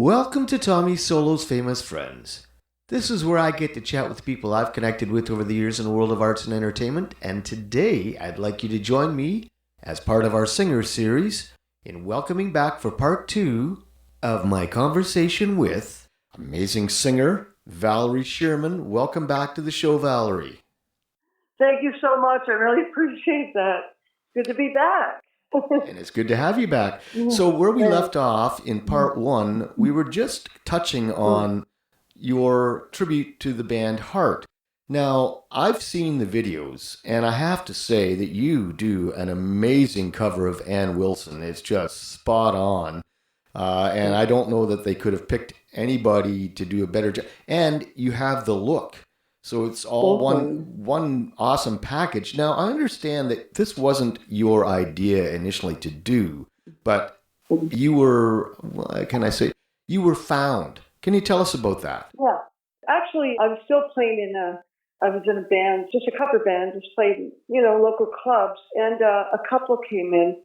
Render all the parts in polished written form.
Welcome to Tommy Solo's Famous Friends. This is where I get to chat with people I've connected with over the years in the world of arts and entertainment, and today I'd like you to join me as part of our Singer series in welcoming back for part 2 of my conversation with amazing singer Valerie Shearman. Welcome back to the show, Valerie. Thank you so much. I really appreciate that. Good to be back. And it's good to have you back. So where we left off in part 1, we were just touching on your tribute to the band Heart. Now, I've seen the videos, and I have to say that you do an amazing cover of Ann Wilson. It's just spot on. And I don't know that they could have picked anybody to do a better job. And you have the look. So it's all one awesome package. Now, I understand that this wasn't your idea initially to do, but you were, what can I say, you were found. Can you tell us about that? Yeah. Actually, I was still playing I was in a band, just a cover band, just played, local clubs. And a couple came in.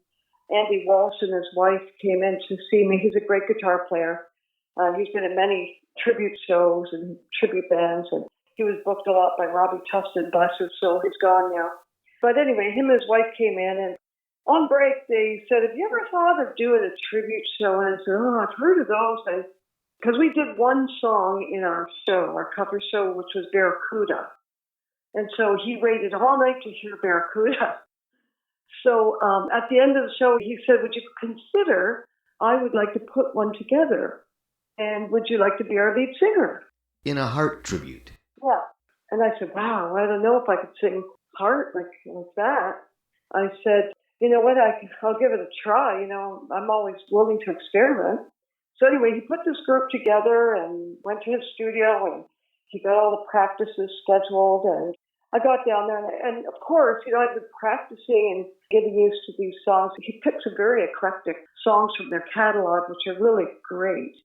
Andy Walsh and his wife came in to see me. He's a great guitar player. He's been in many tribute shows and tribute bands, and he was booked a lot by Robbie Tustin, bless his soul. He's gone now. But anyway, him and his wife came in, and on break, they said, have you ever thought of doing a tribute show? And I said, I've heard of those. Because we did one song in our show, our cover show, which was Barracuda. And so he waited all night to hear Barracuda. So at the end of the show, he said, would you consider, I would like to put one together. And would you like to be our lead singer? In a Heart tribute. Yeah. And I said, wow, I don't know if I could sing Heart like that. I said, you know what, I'll give it a try. I'm always willing to experiment. So anyway, he put this group together and went to his studio, and he got all the practices scheduled. And I got down there, and of course, I've been practicing and getting used to these songs. He picked some very eclectic songs from their catalog, which are really great.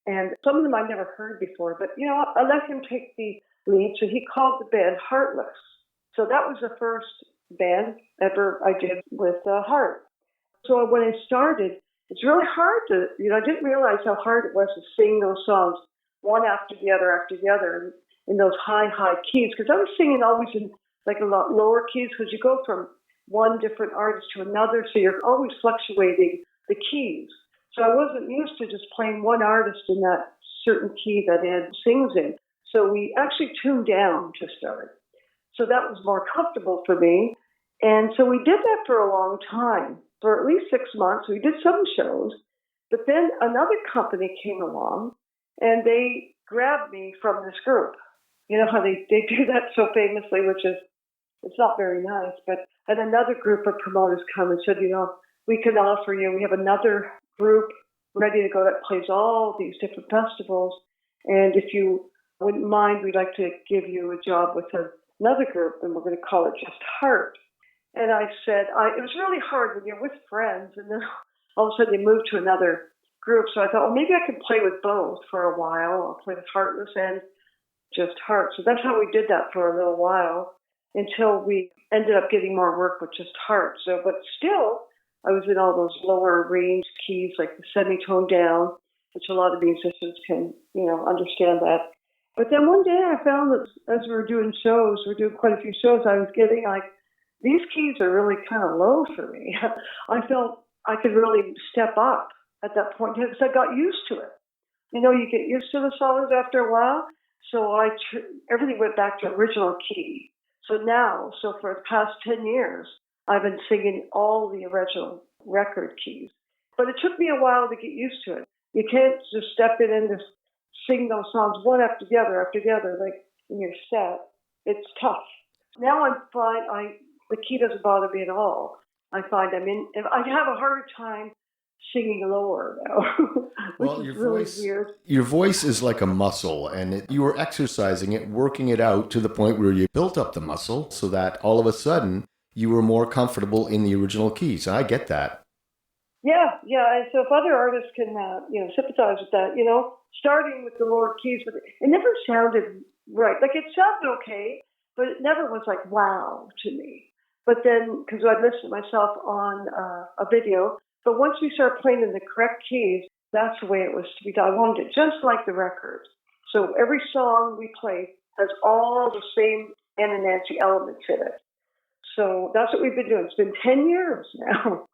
And some of them I never heard before, but, I let him take the lead, so he called the band Heartless. So that was the first band ever I did with Heart. So when I started, it's really hard to, I didn't realize how hard it was to sing those songs one after the other, in those high keys, because I was singing always in like a lot lower keys, because you go from one different artist to another, so you're always fluctuating the keys. So I wasn't used to just playing one artist in that certain key that Ed sings in. So we actually tuned down to start. So that was more comfortable for me. And so we did that for a long time, for at least 6 months. We did some shows, but then another company came along and they grabbed me from this group. You know how they do that so famously, which is, it's not very nice, but and another group of promoters come and said, we can offer you, we have another group ready to go that plays all these different festivals. And if you wouldn't mind, we'd like to give you a job with another group, and we're going to call it just Heart. And I said, it was really hard when you're with friends, and then all of a sudden you move to another group. So I thought, well, maybe I could play with both for a while. I'll play with Heartless and just Heart. So that's how we did that for a little while until we ended up getting more work with just Heart. So, but still, I was in all those lower range keys, like the semitone down, which a lot of musicians can, understand that. But then one day I found that as we were doing quite a few shows, I was getting like, these keys are really kind of low for me. I felt I could really step up at that point because I got used to it. You get used to the songs after a while. So everything went back to original key. So for the past 10 years, I've been singing all the original record keys. But it took me a while to get used to it. You can't just step in and just sing those songs one after the other, like in your set. It's tough. Now I'm fine. The key doesn't bother me at all. I find I have a harder time singing lower now, which is really weird. Your voice is like a muscle, and you were exercising it, working it out to the point where you built up the muscle so that all of a sudden you were more comfortable in the original keys. I get that. Yeah. And so if other artists can, sympathize with that, starting with the lower keys, but it never sounded right. Like it sounded okay, but it never was like wow to me. But then, because I'd listened to myself on a video, but once we started playing in the correct keys, That's the way it was to be done. I wanted it just like the record. So every song we play has all the same Ann and Nancy elements in it. So that's what we've been doing. It's been 10 years now.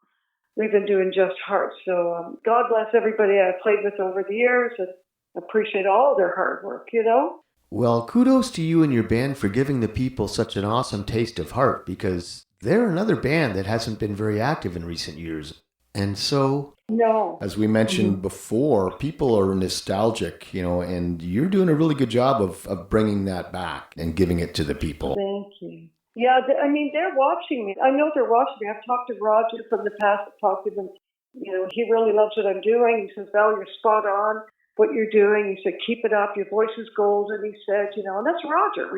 We've been doing Just Heart. So God bless everybody I've played with over the years and appreciate all their hard work, you know? Well, kudos to you and your band for giving the people such an awesome taste of heart, because they're another band that hasn't been very active in recent years. And so, No. as we mentioned before, people are nostalgic, and you're doing a really good job of bringing that back and giving it to the people. Thank you. Yeah, they're watching me. I know they're watching me. I've talked to Roger from the past. I've talked to him. He really loves what I'm doing. He says, Val, you're spot on what you're doing. He said, keep it up. Your voice is golden. He said, and that's Roger.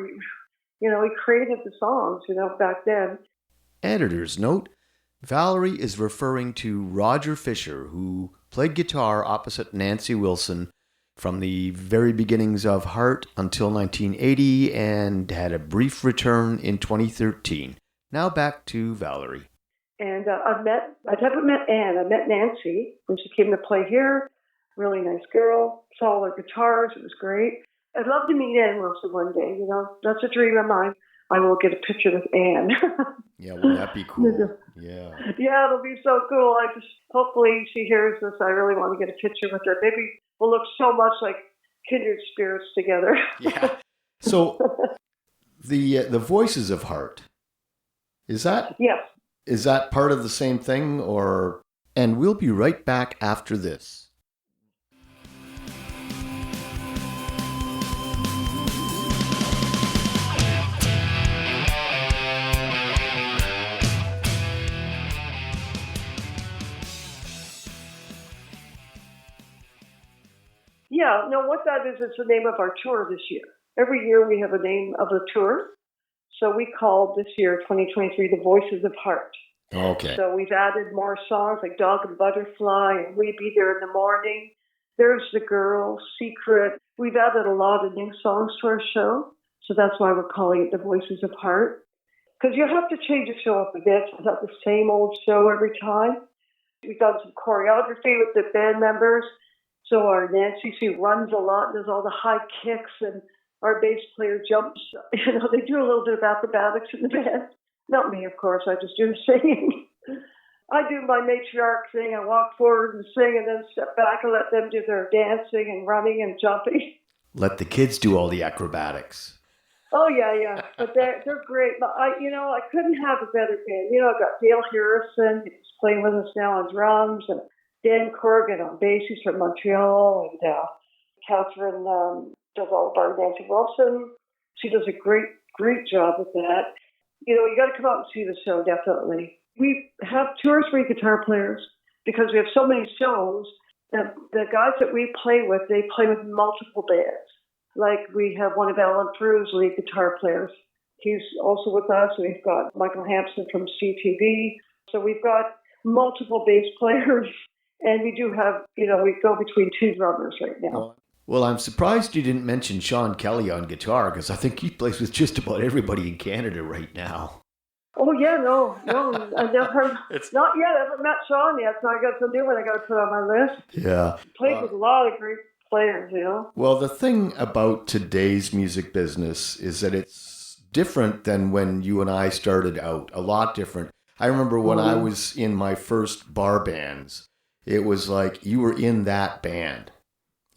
He created the songs, back then. Editor's note, Valerie is referring to Roger Fisher, who played guitar opposite Nancy Wilson from the very beginnings of Heart until 1980 and had a brief return in 2013. Now back to Valerie. And I haven't met Ann. I met Nancy when she came to play here. Really nice girl. Saw her guitars. It was great. I'd love to meet Ann Wilson one day. That's a dream of mine. I will get a picture with Ann. Yeah, wouldn't that be cool? Yeah. Yeah, it'll be so cool. Hopefully she hears this. I really want to get a picture with her. Maybe we'll look so much like kindred spirits together. Yeah. So the Voices of Heart, is that? Yes. Is that part of the same thing, or? And we'll be right back after this. Yeah, no, what that is, it's the name of our tour this year. Every year we have a name of a tour. So we called this year, 2023, The Voices of Heart. Okay. So we've added more songs like Dog and Butterfly and We Be There in the Morning. There's The Girl, Secret. We've added a lot of new songs to our show. So that's why we're calling it The Voices of Heart. Because you have to change the show up a bit. It's not the same old show every time. We've done some choreography with the band members. So our Nancy, she runs a lot, does all the high kicks, and our bass player jumps. They do a little bit of acrobatics in the band. Not me, of course. I just do the singing. I do my matriarch thing. I walk forward and sing and then step back and let them do their dancing and running and jumping. Let the kids do all the acrobatics. Oh, yeah. But they're great. But I couldn't have a better band. I've got Dale Harrison, who's playing with us now on drums, and Dan Corrigan on bass. He's from Montreal, and Catherine does all of our Nancy Wilson. She does a great job with that. You got to come out and see the show, definitely. We have 2 or 3 guitar players because we have so many shows. And the guys that we play with, they play with multiple bands. Like we have one of Alan Prew's lead guitar players. He's also with us. We've got Michael Hampson from CTV. So we've got multiple bass players. And we do have, we go between 2 drummers right now. Well, I'm surprised you didn't mention Sean Kelly on guitar, because I think he plays with just about everybody in Canada right now. Oh, yeah, no, I never, not yet. I haven't met Sean yet, so I got some new one I got to put on my list. Yeah. Played with a lot of great players, Well, the thing about today's music business is that it's different than when you and I started out, a lot different. I remember when I was in my first bar bands, it was like you were in that band.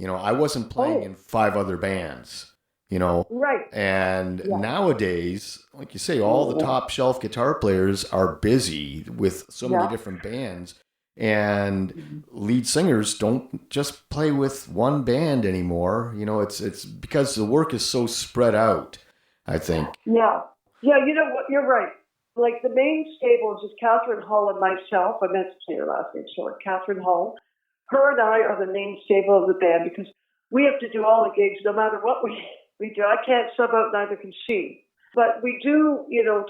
I wasn't playing in 5 other bands, Right. And nowadays, like you say, all the top shelf guitar players are busy with so many different bands. And lead singers don't just play with one band anymore. It's because the work is so spread out, I think. Yeah. Yeah, you know what? You're right. Like the main stable is just Catherine Hull and myself. I meant to say her last name short. Catherine Hull. Her and I are the main stable of the band because we have to do all the gigs no matter what we do. I can't sub out, neither can she. But we do,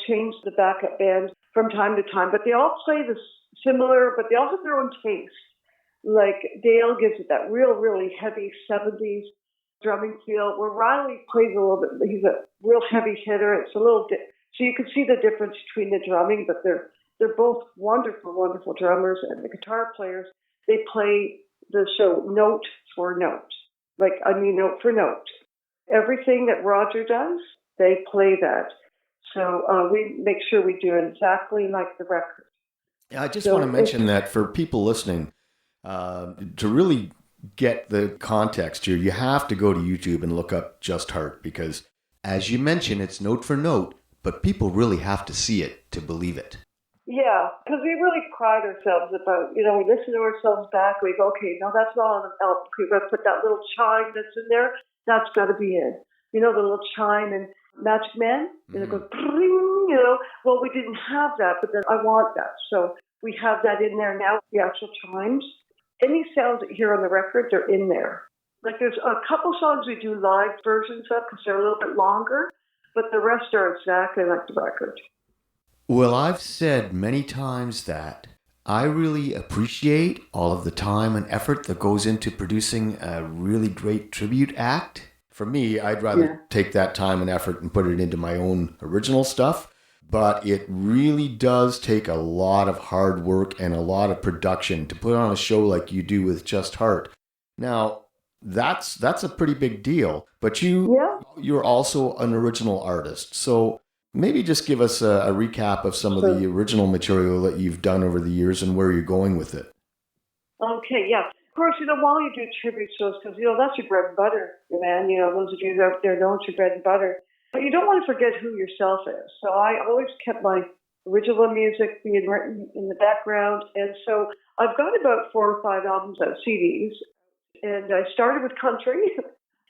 change the backup band from time to time. But they all play this similar, but they all have their own taste. Like Dale gives it that really heavy 70s drumming feel, where Riley plays a little bit. He's a real heavy hitter. It's a little bit, so you can see the difference between the drumming, but they're both wonderful drummers, and the guitar players, they play the show note for note. Like, I mean, note for note. Everything that Roger does, they play that. So we make sure we do it exactly like the record. I just want to mention that for people listening, to really get the context here, you have to go to YouTube and look up Just Heart, because as you mentioned, it's note for note, but people really have to see it to believe it. Yeah, because we really pride ourselves about, we listen to ourselves back, we go, okay, no, that's not on the album. We've got to put that little chime that's in there, that's got to be in. The little chime in Magic Man, and it goes, well, we didn't have that, but then I want that. So we have that in there now, the actual chimes. Any sounds that you hear on the record, they're in there. Like there's a couple songs we do live versions of because they're a little bit longer, but the rest are exactly like the record. Well, I've said many times that I really appreciate all of the time and effort that goes into producing a really great tribute act. For me, I'd rather take that time and effort and put it into my own original stuff. But it really does take a lot of hard work and a lot of production to put on a show like you do with Just Heart. Now, that's a pretty big deal. But you're also an original artist. So maybe just give us a recap of some of the original material that you've done over the years and where you're going with it. Okay, yeah. Of course, while you do tribute shows, because, that's your bread and butter, man. Those of you out there know it's your bread and butter. But you don't want to forget who yourself is. So I always kept my original music being written in the background. And so I've got about 4 or 5 albums of CDs. And I started with country.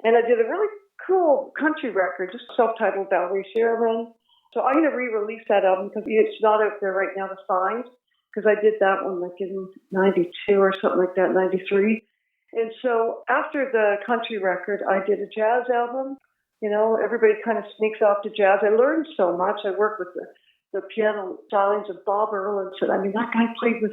And I did a really cool country record, just self-titled Valerie Shearman. So I'm going to re-release that album because it's not out there right now to find. Because I did that one like in 92 or something like that, 93. And so after the country record, I did a jazz album. Everybody kind of sneaks off to jazz. I learned so much. I worked with the piano stylings of Bob Erlinson. I mean, that guy played with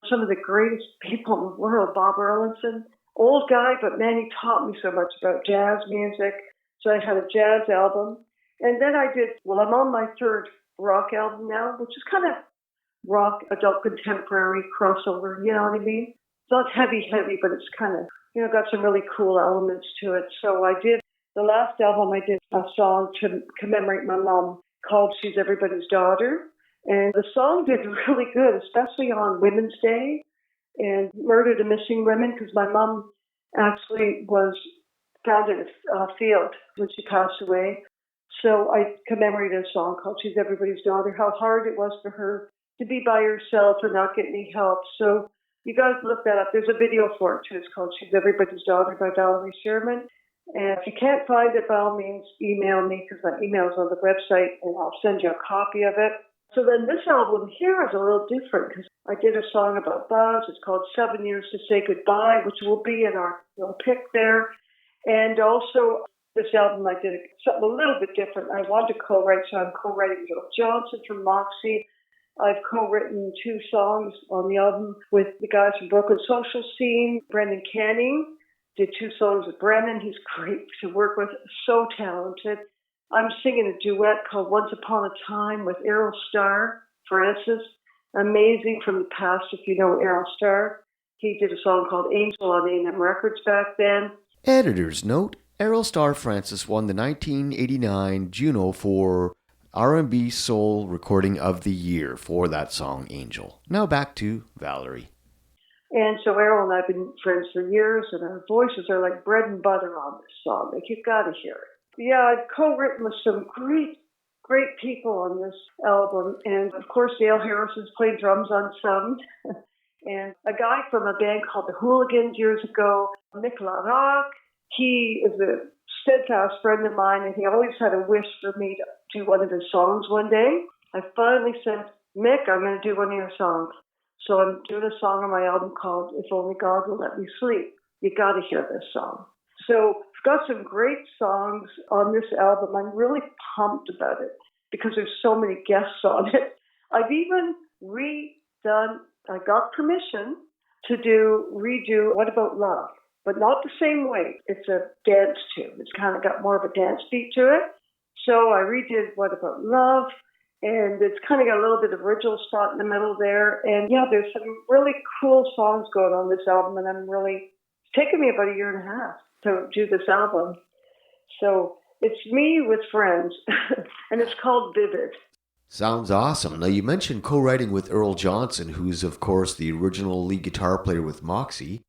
some of the greatest people in the world, Bob Erlinson. Old guy, but man, he taught me so much about jazz music. So I had a jazz album. And then I'm on my 3rd rock album now, which is kind of rock, adult contemporary crossover, you know what I mean? It's not heavy, but it's kind of, got some really cool elements to it. So the last album I did a song to commemorate my mom called She's Everybody's Daughter. And the song did really good, especially on Women's Day and Murdered and Missing Women, because my mom actually was found in a field when she passed away. So I commemorated a song called She's Everybody's Daughter, how hard it was for her to be by herself and not get any help. So you guys look that up. There's a video for it, too. It's called She's Everybody's Daughter by Valerie Shearman. And if you can't find it, by all means, email me, because my email is on the website, and I'll send you a copy of it. So then this album here is a little different, because I did a song about Buzz. It's called 7 Years to Say Goodbye, which will be in our little pick there. And also, this album I did something a little bit different. I wanted to co-write, so I'm co-writing with Johnson from Moxy. I've co-written 2 songs on the album with the guys from Brooklyn Social Scene, Brendan Canning. Did 2 songs with Brennan. He's great to work with, so talented. I'm singing a duet called Once Upon a Time with Errol Starr, Francis. Amazing from the past, if you know Errol Starr. He did a song called Angel on A&M Records back then. Editor's note, Errol Starr Francis won the 1989 Juno for R&B Soul Recording of the Year for that song, Angel. Now back to Valerie. And so Errol and I have been friends for years, and our voices are like bread and butter on this song. Like, you've got to hear it. Yeah, I've co-written with some great people on this album. And, of course, Dale Harrison's played drums on some. And a guy from a band called the Hooligans years ago, Mick LaRock, he is a steadfast friend of mine, and he always had a wish for me to do one of his songs one day. I finally said, Mick, I'm going to do one of your songs. So I'm doing a song on my album called If Only God Will Let Me Sleep. You got to hear this song. So I've got some great songs on this album. I'm really pumped about it because there's so many guests on it. I've even I got permission to redo What About Love, but not the same way. It's a dance tune. It's kind of got more of a dance beat to it. So I redid What About Love. And it's kind of got a little bit of original spot in the middle there. And yeah, there's some really cool songs going on this album. And it's taken me about a year and a half to do this album. So it's me with friends, and it's called Vivid. Sounds awesome. Now, you mentioned co-writing with Earl Johnson, who's, of course, the original lead guitar player with Moxy.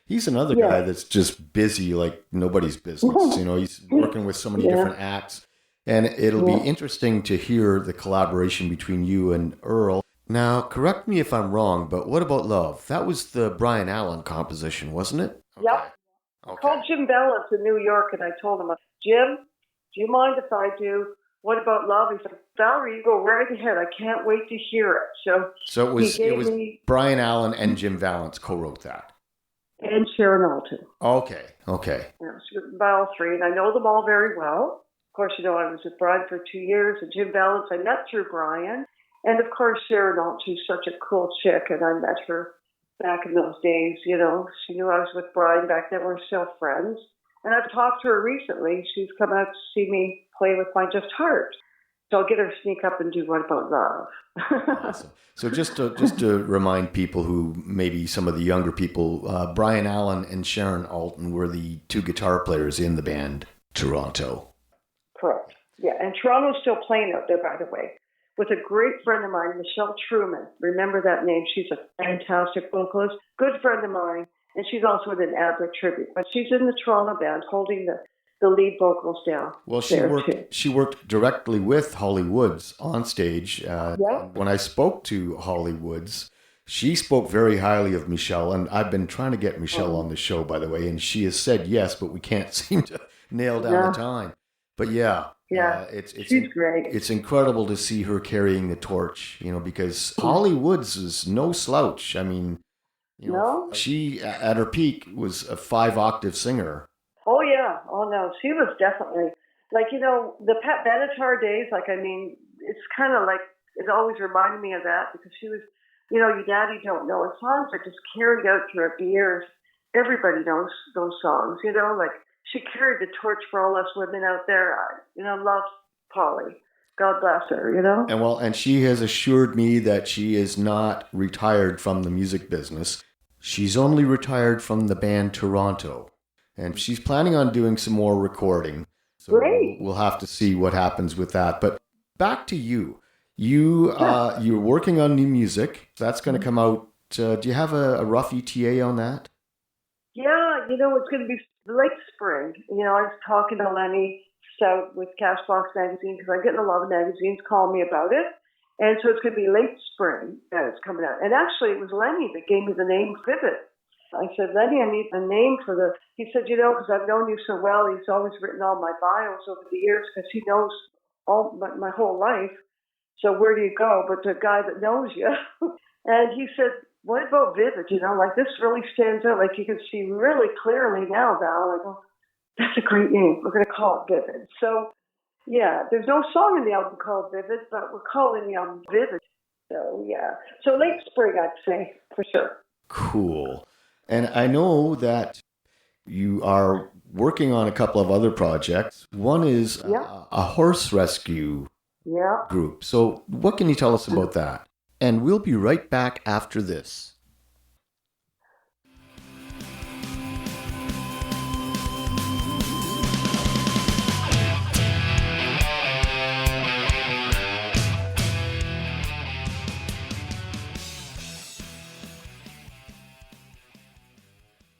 He's another guy that's just busy like nobody's business. He's working with so many different acts. And it'll be interesting to hear the collaboration between you and Earl. Now, correct me if I'm wrong, but what about Love? That was the Brian Allen composition, wasn't it? Okay. Yep. Okay. Called Jim Balance in New York, and I told him, Jim, do you mind if I do What About Love? He said, Valerie, you go right ahead. I can't wait to hear it. So it was Brian Allen and Jim Valance co-wrote that. And Sharon Alton. Okay. Yeah, by all three, and I know them all very well. Of course, I was with Brian for 2 years, and Jim Valance I met through Brian. And of course, Sharon Alton, she's such a cool chick, and I met her back in those days. She knew I was with Brian back then. We're still friends. And I've talked to her recently. She's come out to see me play with my Just Heart. So I'll get her to sneak up and do What About Love. Awesome. So just to remind people who maybe some of the younger people, Brian Allen and Sharon Alton were the two guitar players in the band Toronto. Correct. Yeah, and Toronto's still playing out there, by the way, with a great friend of mine, Michelle Truman. Remember that name? She's a fantastic vocalist, good friend of mine, and she's also in an ABBA tribute. But she's in the Toronto band, holding the lead vocals down. Well, she worked directly with Holly Woods on stage. When I spoke to Holly Woods, she spoke very highly of Michelle, and I've been trying to get Michelle on the show, by the way, and she has said yes, but we can't seem to nail down the time. But she's great. It's incredible to see her carrying the torch, because Holly Woods is no slouch. I mean, she at her peak was a 5-octave singer. Oh yeah, oh no, she was definitely the Pat Benatar days. It's kind of like it always reminded me of that because she was, Your Daddy Don't Know, and songs that just carried out throughout the years. Everybody knows those songs, She carried the torch for all us women out there. Love Polly. God bless her, And she has assured me that she is not retired from the music business. She's only retired from the band Toronto. And she's planning on doing some more recording. So Great. We'll have to see what happens with that. But back to you. You're working on new music. That's going to come out. Do you have a rough ETA on that? Yeah, it's going to be late spring. I was talking to Lenny Stout with Cashbox Magazine because I'm getting a lot of magazines calling me about it. And so it's going to be late spring that it's coming out. And actually, it was Lenny that gave me the name Vivid. I said, Lenny, I need a name for he said, because I've known you so well, he's always written all my bios over the years because he knows all my whole life. So where do you go but the guy that knows you? And he said, what about Vivid? This really stands out. You can see really clearly now, Val. I go, that's a great name. We're going to call it Vivid. So, yeah, there's no song in the album called Vivid, but we're calling the album Vivid. So, yeah. So late spring, I'd say, for sure. Cool. And I know that you are working on a couple of other projects. One is a horse rescue group. So what can you tell us about that? And we'll be right back after this.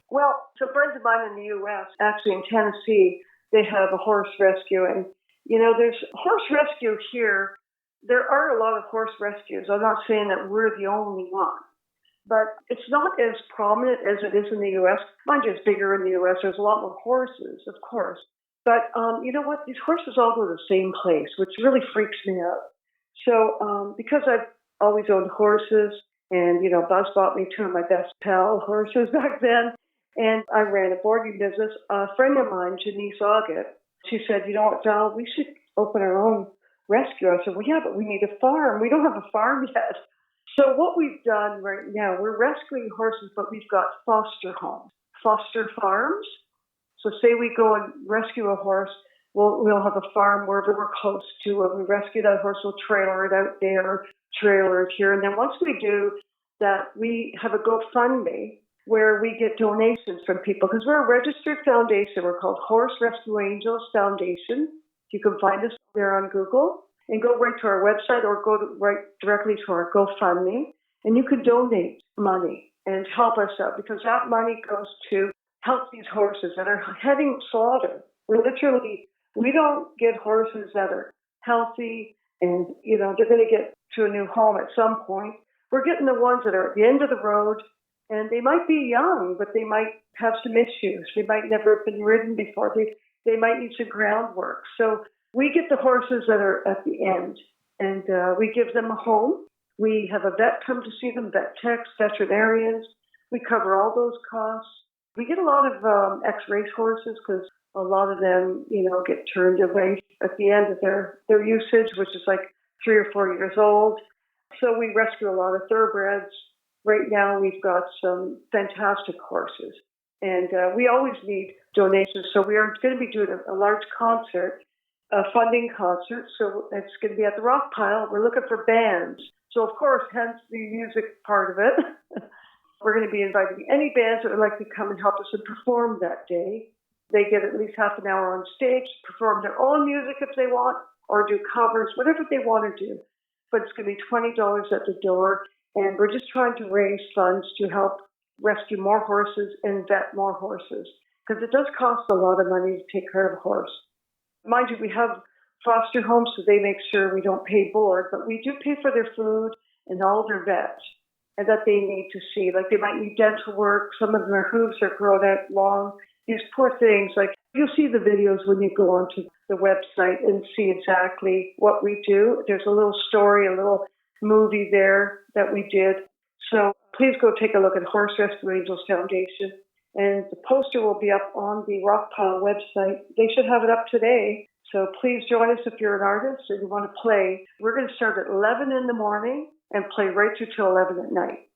Well, so friends of mine in the U.S., actually in Tennessee, they have a horse rescue. And, there's horse rescue here. There are a lot of horse rescues. I'm not saying that we're the only one. But it's not as prominent as it is in the U.S. Mind you, it's bigger in the U.S. There's a lot more horses, of course. But you know what? These horses all go to the same place, which really freaks me out. So because I've always owned horses, and, Buzz bought me 2 of my best pal horses back then, and I ran a boarding business. A friend of mine, Janice Augut, she said, what, Val, we should open our own rescue. I said, well, yeah, but we need a farm. We don't have a farm yet. So what we've done right now, we're rescuing horses, but we've got foster homes, foster farms. So say we go and rescue a horse, we'll have a farm wherever we're close to. When we rescue that horse, we'll trailer it out there, trailer it here. And then once we do that, we have a GoFundMe where we get donations from people because we're a registered foundation. We're called Horse Rescue Angels Foundation. You can find us there on Google and go right to our website or right directly to our GoFundMe. And you can donate money and help us out because that money goes to help these horses that are heading slaughter. We don't get horses that are healthy and, they're going to get to a new home at some point. We're getting the ones that are at the end of the road, and they might be young, but they might have some issues. They might never have been ridden before. They might need some groundwork. So we get the horses that are at the end, and we give them a home. We have a vet come to see them, vet techs, veterinarians. We cover all those costs. We get a lot of ex-race horses because a lot of them, get turned away at the end of their usage, which is like 3 or 4 years old. So we rescue a lot of thoroughbreds. Right now, we've got some fantastic horses, and we always need donations. So we are going to be doing a large concert, a funding concert. So it's going to be at the Rock Pile. We're looking for bands. So, of course, hence the music part of it. We're going to be inviting any bands that would like to come and help us and perform that day. They get at least half an hour on stage, perform their own music if they want, or do covers, whatever they want to do. But it's going to be $20 at the door, and we're just trying to raise funds to help rescue more horses and vet more horses, because it does cost a lot of money to take care of a horse. Mind you, we have foster homes, so they make sure we don't pay board, but we do pay for their food and all their vets and that they need to see. Like they might need dental work. Some of their hooves are grown out long. These poor things, like you'll see the videos when you go onto the website and see exactly what we do. There's a little story, a little movie there that we did. So please go take a look at Horse Rescue Angels Foundation. And the poster will be up on the Rockpile website. They should have it up today. So please join us if you're an artist and you want to play. We're going to start at 11 in the morning and play right through till 11 at night.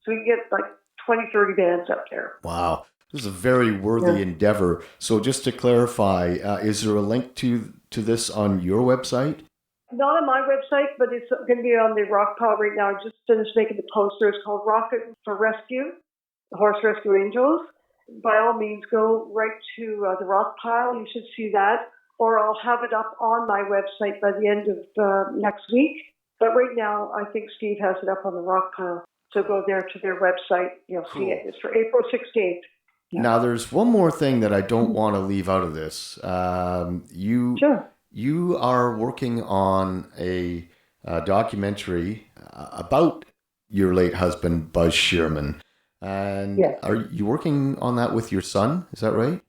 So we can get like 20, 30 bands up there. Wow. This is a very worthy endeavor. So just to clarify, is there a link to this on your website? Not on my website, but it's going to be on the Rockpile right now. I just finished making the poster. It's called Rocket for Rescue, the Horse Rescue Angels. By all means, go right to the Rockpile. You should see that. Or I'll have it up on my website by the end of next week. But right now, I think Steve has it up on the Rockpile. So go there to their website. You'll see it. It's for April 16th. Yeah. Now, there's one more thing that I don't want to leave out of this. You are working on a documentary about your late husband, Buzz Shearman. And are you working on that with your son? Is that right?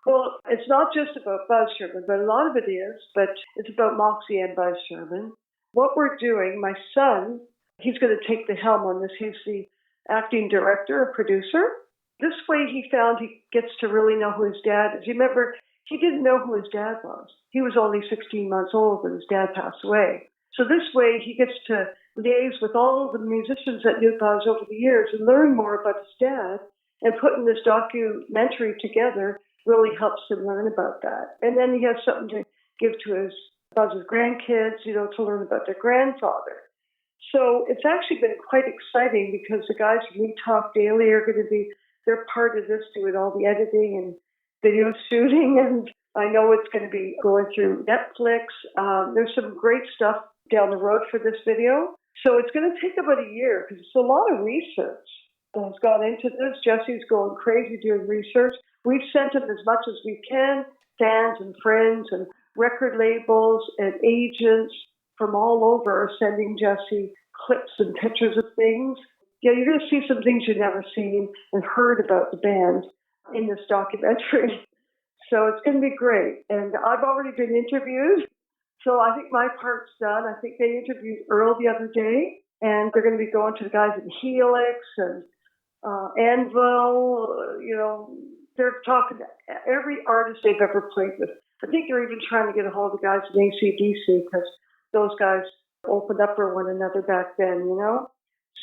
Well, it's not just about Buzz Shearman, but a lot of it is. But it's about Moxy and Buzz Shearman. What we're doing, my son, he's going to take the helm on this. He's the acting director and producer. This way he found he gets to really know who his dad is. You remember, he didn't know who his dad was. He was only 16 months old when his dad passed away. So this way he gets to liaise with all the musicians that knew Buzz over the years and learn more about his dad. And putting this documentary together really helps him learn about that. And then he has something to give to Buzz's grandkids, to learn about their grandfather. So it's actually been quite exciting because the guys from We Talk Daily are going to be, they're part of this, doing all the editing and video shooting. And I know it's going to be going through Netflix. There's some great stuff down the road for this video. So it's going to take about a year because it's a lot of research that has gone into this. Jesse's going crazy doing research. We've sent him as much as we can, fans and friends and record labels and agents from all over are sending Jesse clips and pictures of things. Yeah, you're going to see some things you've never seen and heard about the band in this documentary. So it's going to be great. And I've already been interviewed. So I think my part's done. I think they interviewed Earl the other day. And they're going to be going to the guys at Helix and Anvil. They're talking to every artist they've ever played with. I think they're even trying to get a hold of the guys at AC/DC because those guys opened up for one another back then,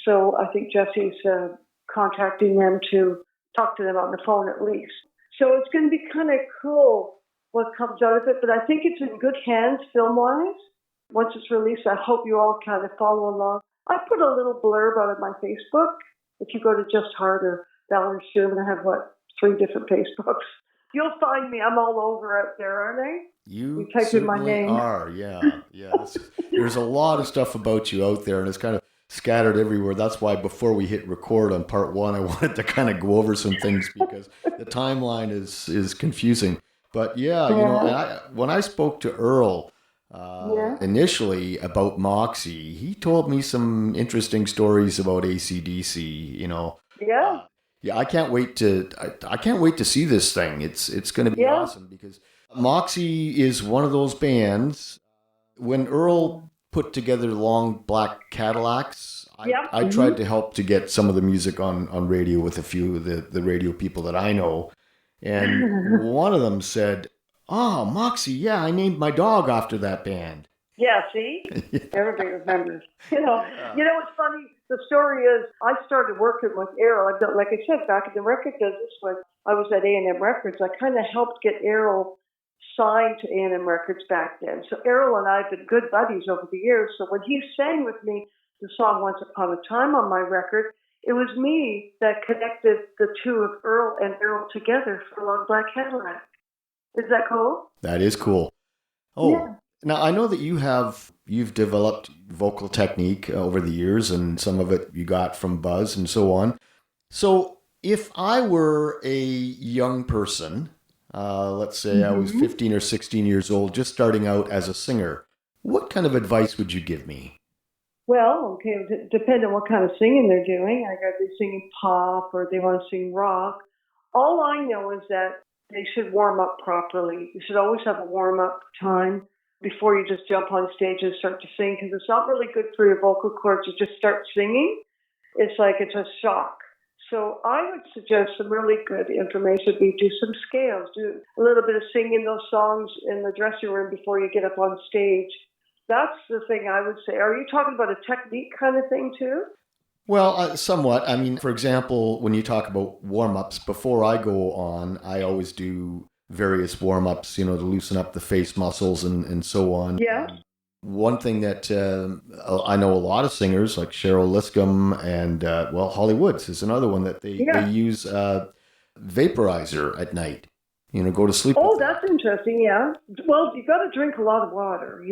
So I think Jesse's contacting them to talk to them on the phone at least. So it's going to be kind of cool what comes out of it. But I think it's in good hands film-wise. Once it's released, I hope you all kind of follow along. I put a little blurb out of my Facebook. If you go to Just Heart or Valerie Shearman, I have, 3 different Facebooks. You'll find me. I'm all over out there, aren't I? You type in my certainly name. are. Yeah. There's a lot of stuff about you out there, and it's kind of scattered everywhere. That's why before we hit record on part 1, I wanted to kind of go over some things because the timeline is confusing. But when I spoke to Earl initially about Moxy, he told me some interesting stories about AC/DC. I can't wait to see this thing. It's going to be awesome because Moxy is one of those bands. When Earl put together Long Black Cadillacs, I tried to help to get some of the music on radio with a few of the radio people that I know. And one of them said, "Oh, Moxy, yeah, I named my dog after that band." Yeah, see? Everybody remembers. What's funny? The story is I started working with Errol. Like I said, back in the record business when I was at A&M Records, I kind of helped get Errol signed to A&M Records back then. So Errol and I have been good buddies over the years. So when he sang with me the song Once Upon a Time on my record, it was me that connected the two of Earl and Errol together for Long Black Cadillac. Is that cool? That is cool. Oh, yeah. Now I know that you've developed vocal technique over the years, and some of it you got from Buzz and so on. So if I were a young person, let's say I was 15 or 16 years old, just starting out as a singer, what kind of advice would you give me? Well, okay, depending on what kind of singing they're doing. I got to be singing pop or they want to sing rock. All I know is that they should warm up properly. You should always have a warm-up time before you just jump on stage and start to sing, because it's not really good for your vocal cords to just start singing. It's like it's a shock. So I would suggest some really good information would be do some scales, do a little bit of singing those songs in the dressing room before you get up on stage. That's the thing I would say. Are you talking about a technique kind of thing too? Well, somewhat. I mean, for example, when you talk about warm-ups, before I go on, I always do various warm-ups, to loosen up the face muscles and so on. Yeah. One thing that I know a lot of singers, like Cheryl Liscombe and, Holly Woods is another one that they use vaporizer at night, go to sleep. Oh, that's interesting, yeah. Well, you've got to drink a lot of water,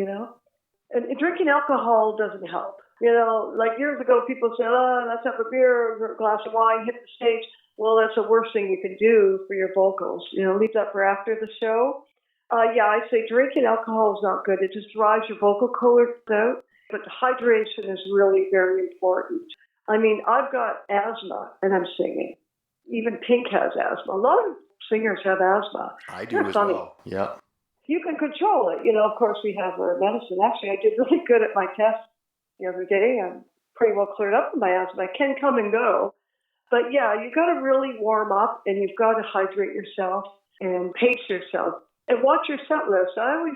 And drinking alcohol doesn't help. Like years ago, people said, let's have a beer or a glass of wine, hit the stage. Well, that's the worst thing you can do for your vocals. Leave that for after the show. I say drinking alcohol is not good. It just drives your vocal cords out. But hydration is really very important. I mean, I've got asthma and I'm singing. Even Pink has asthma. A lot of singers have asthma. I do as well. Yeah. You can control it. Of course, we have our medicine. Actually, I did really good at my test the other day. I'm pretty well cleared up with my asthma. I can come and go. But you've got to really warm up and you've got to hydrate yourself and pace yourself and watch your set list. I always,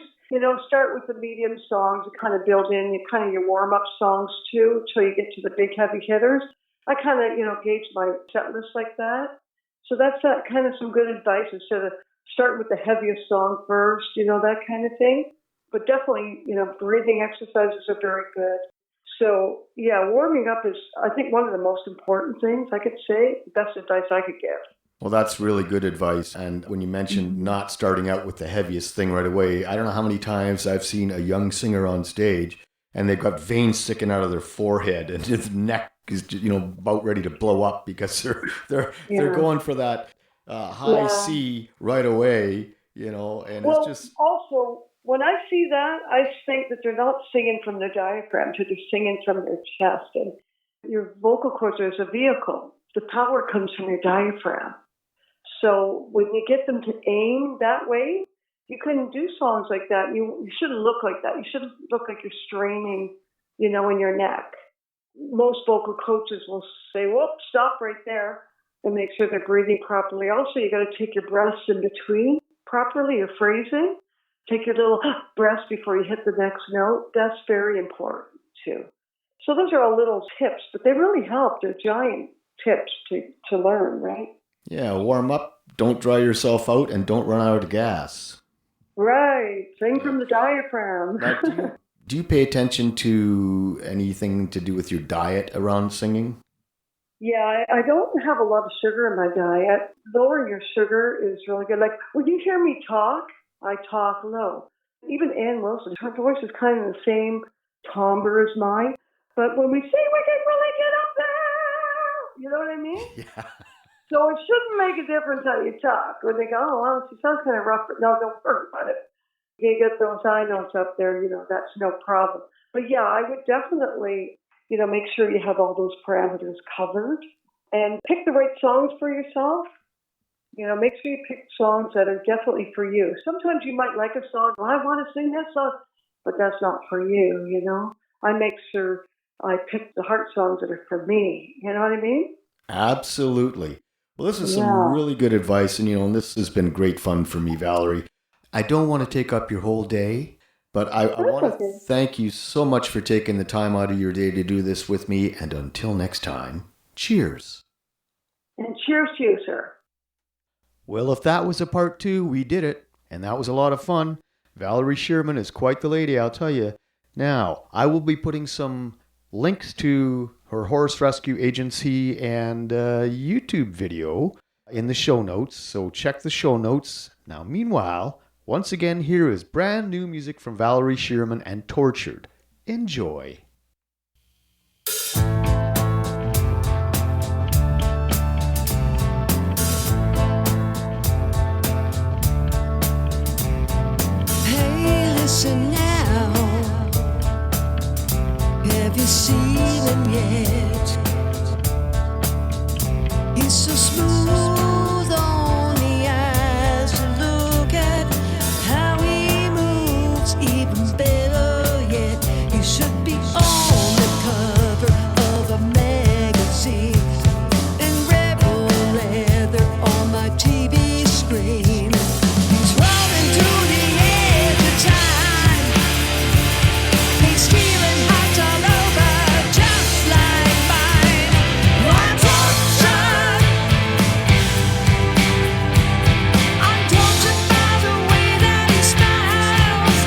start with the medium songs and kind of build in your warm-up songs too until you get to the big heavy hitters. I kind of, gauge my set list like that. So that's kind of some good advice instead of starting with the heaviest song first, that kind of thing. But definitely, breathing exercises are very good. So, warming up is, I think, one of the most important things I could say, best advice I could give. Well, that's really good advice. And when you mentioned not starting out with the heaviest thing right away, I don't know how many times I've seen a young singer on stage and they've got veins sticking out of their forehead and his neck is, about ready to blow up because they're going for that high C right away, and it's just... Also, when I see that, I think that they're not singing from their diaphragm, they're singing from their chest. And your vocal cords are as a vehicle. The power comes from your diaphragm. So when you get them to aim that way, you couldn't do songs like that. You shouldn't look like that. You shouldn't look like you're straining, in your neck. Most vocal coaches will say, whoop, stop right there and make sure they're breathing properly. Also, you got to take your breaths in between properly, your phrasing. Take your little breaths before you hit the next note. That's very important too. So those are all little tips, but they really help. They're giant tips to learn, right? Yeah, warm up, don't dry yourself out, and don't run out of gas. Right. Sing from the diaphragm. Now, do you pay attention to anything to do with your diet around singing? Yeah, I don't have a lot of sugar in my diet. Lowering your sugar is really good. Like when you hear me talk, I talk low. Even Ann Wilson, her voice is kind of the same timbre as mine. But when we sing, we can really get up there. You know what I mean? Yeah. So it shouldn't make a difference how you talk. When they go, oh, well, she sounds kind of rough, but no, don't worry about it. You get those high notes up there, that's no problem. But yeah, I would definitely, make sure you have all those parameters covered and pick the right songs for yourself. Make sure you pick songs that are definitely for you. Sometimes you might like a song, well, I want to sing that song, but that's not for you, I make sure I pick the heart songs that are for me. You know what I mean? Absolutely. Well, this is some really good advice, and this has been great fun for me, Valerie. I don't want to take up your whole day, but I want to thank you so much for taking the time out of your day to do this with me. And until next time, cheers. And cheers to you, sir. Well, if that was a part 2, we did it. And that was a lot of fun. Valerie Shearman is quite the lady, I'll tell you. Now, I will be putting some links to her horse rescue agency and YouTube video in the show notes. So check the show notes. Now, meanwhile, once again, here is brand new music from Valerie Shearman and Tortured. Enjoy. Hey, listen now. Have you seen him yet? He's so smooth on the eyes to look at. How he moves, even better yet. He should be on the cover of a magazine in rebel leather on my TV screen. He's rolling to the edge of time. He's stealing hearts all over, just like mine. I'm tortured. I'm tortured by the way that he smiles.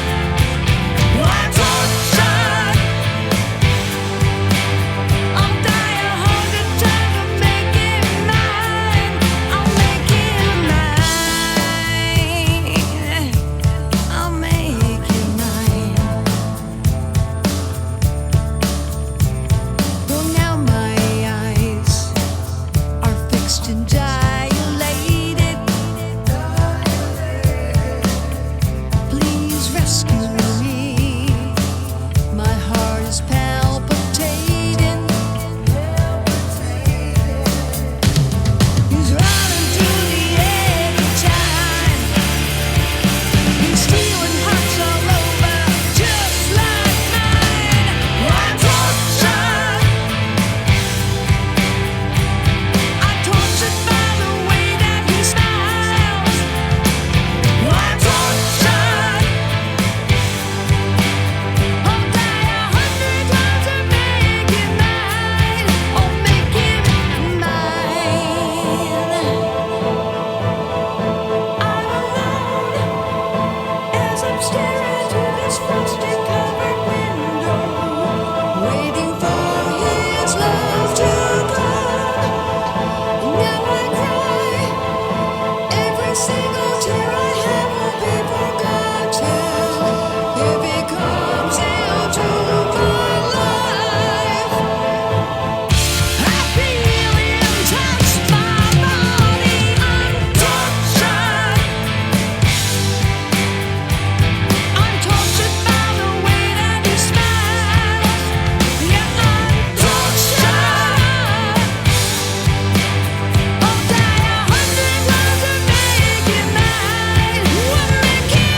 I'm tortured. I'll die 100 times to make it mine. I'll make it mine. I'll make it mine. Well, now my eyes are fixed and dilated. Please rescue me. My heart is palpitating. He's running to the edge of time. He's stealing hearts all over, just like mine. I'm tortured. I'm tortured by the way that he smiles. I'm tortured. I'll die 100 times to make it mine. Oh, make it mine. I'm alone as I'm staring through this frosty-covered window, waiting for his love to come. Now I cry. Every single tear I have will be forgotten if he comes into my life. I feel him touch my body. I'm tortured. I'm tortured by the way that he smiles. Yeah, I'm tortured. I'll die 100 times to make it mine. We'll make it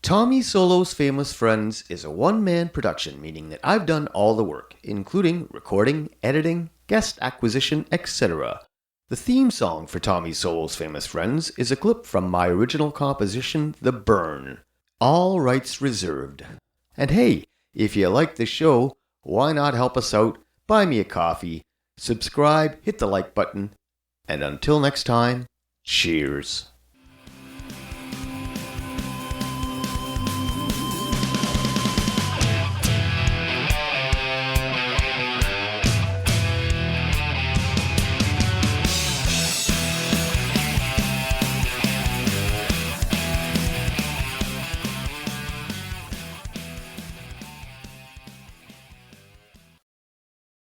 Tommy Solo's Famous Friends is a one-man production, meaning that I've done all the work, including recording, editing, guest acquisition, etc. The theme song for Tommy Solo's Famous Friends is a clip from my original composition, The Burn. All rights reserved. And hey, If you like the show, why not help us out? Buy me a coffee, subscribe, hit the like button, and until next time, cheers.